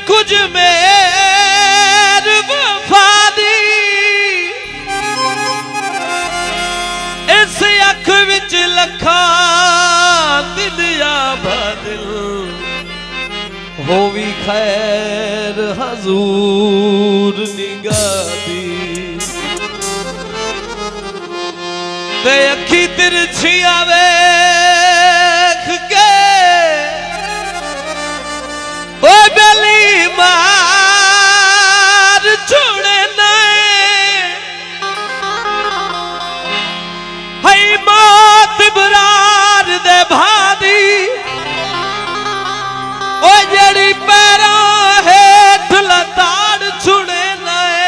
कुछ मेर वफादी इस अख विच लखा दिल या बादल हो भी खैर हजूर निगादी ते अखी तिरछिया वेख के ओ बेली मार छोड़े नए हई मौत बरार दे भादी ओ जड़ी पैरों हेठ लताड़ छुड़े नए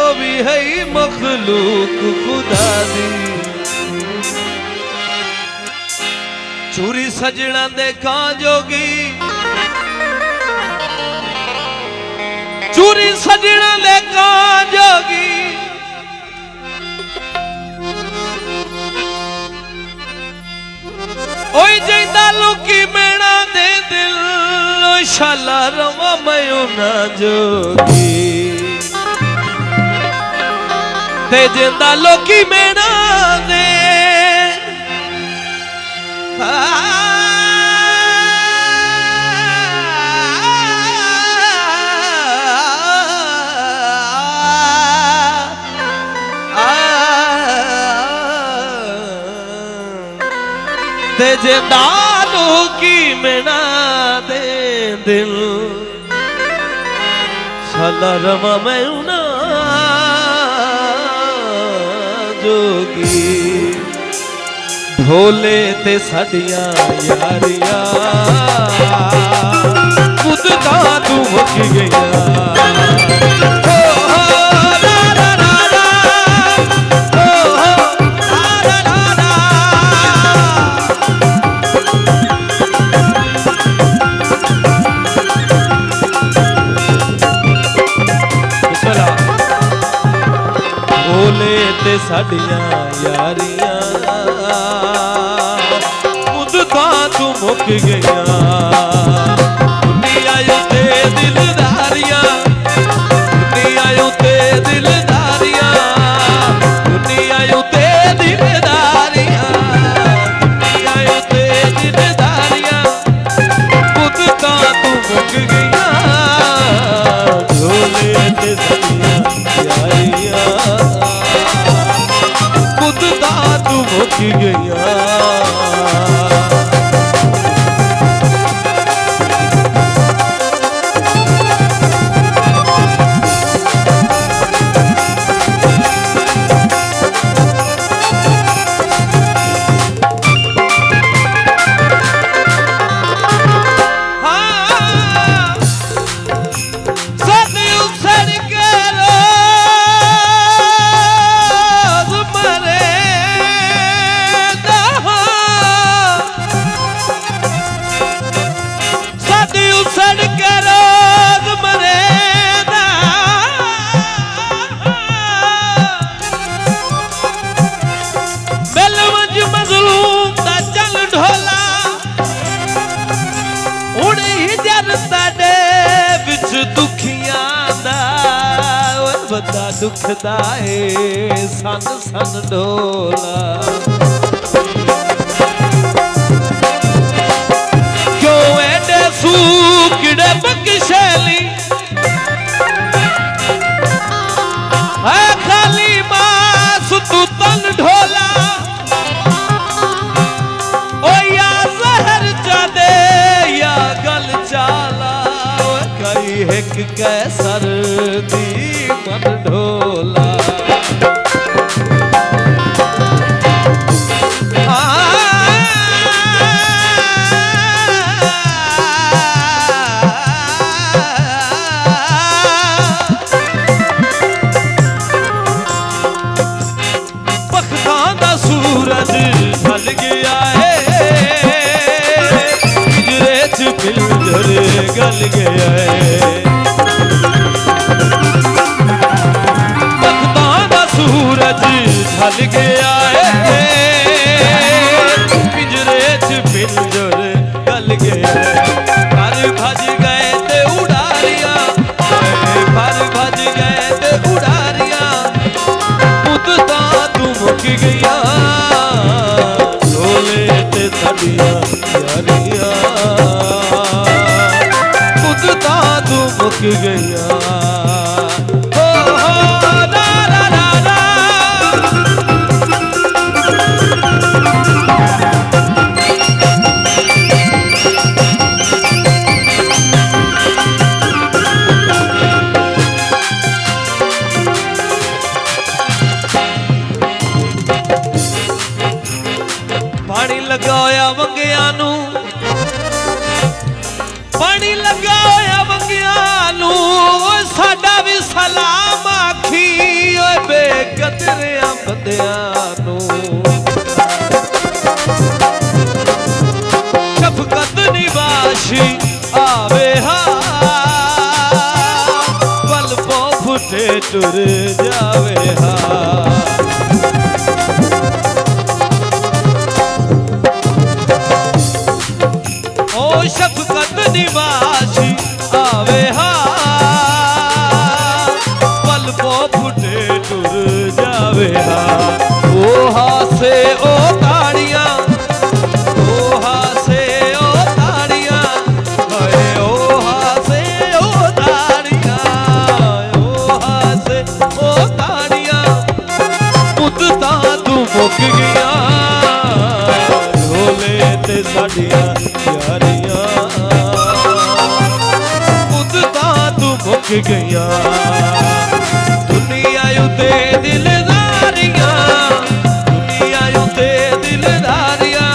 ओ भी हई मखलूक खुदा दी चूरी सजना दे कां जोगी चूरी सजना दे कां जोगी ओए जिंदा लुकी मेणा दे दिल शाला रवा मैं ना जोगी ते जिंदा लुकी मेणा दे ते जिंदालू की मिना दे दिल साला रवा मैं ना जोगी ढोले ते साडियां यारियां खुद दा तू मुक गया ते साडियां यारियां खुद दा तू मुक गया दुनिया ते दिलदारियां दुनिया ते दिलदारियां दुनिया ते दिलदारियां दुनिया ते दिलदारियां खुद दा तू मुक गया झोले ते साडियां यारियां मुक गया बंदा दुखदा है सन सन डोला क्यों एडे सूकड़े बकशैली है खाली मास तू तन ढोला ओ या जहर चादे या गल चाला कई एक कैसर दी मन ढोला पखतां दा सूरज ढल गया है हिजरे च पिंजर गल गया है सूरज ढल गया है पिंजरे च पिंजर गल गया घर भज गए ते उड़ारियां मुद्दता तू मुक गया हो ला ला ला ला। पानी लगाया वंगिया नू, पानी लगाया वंगिया नू, साडा भी सलाम आखी ओए बेकदरिया बंदिया नू। शफकत निवाशी आवे हा, पल पो फुटे टुर जावे हा। शफकत निवासी आवे हा, पल पो फुटे टुर जावे हा। ओ हासे ओ ताड़ियां, ओ हासे ओ ताड़ियां, ओ हासे ओ ताड़ियां, ओ हासे ओ ताड़ियां, मुद्दता तू मुक गया ढोले ते साडियां यारियां, मुद्दता तू मुक गया। दुनिया उते दिलदारियां, दुनिया उते दिलदारियां,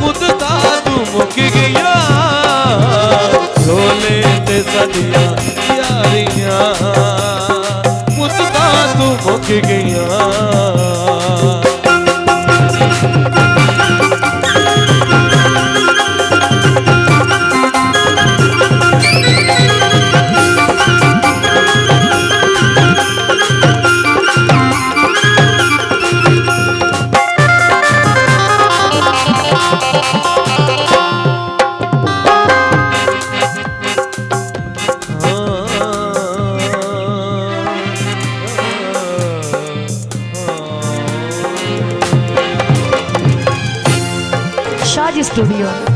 मुद्दता तू मुक गया ढोले ते साडियां यारियां, मुद्दता तू मुक गया। Shadi Studio.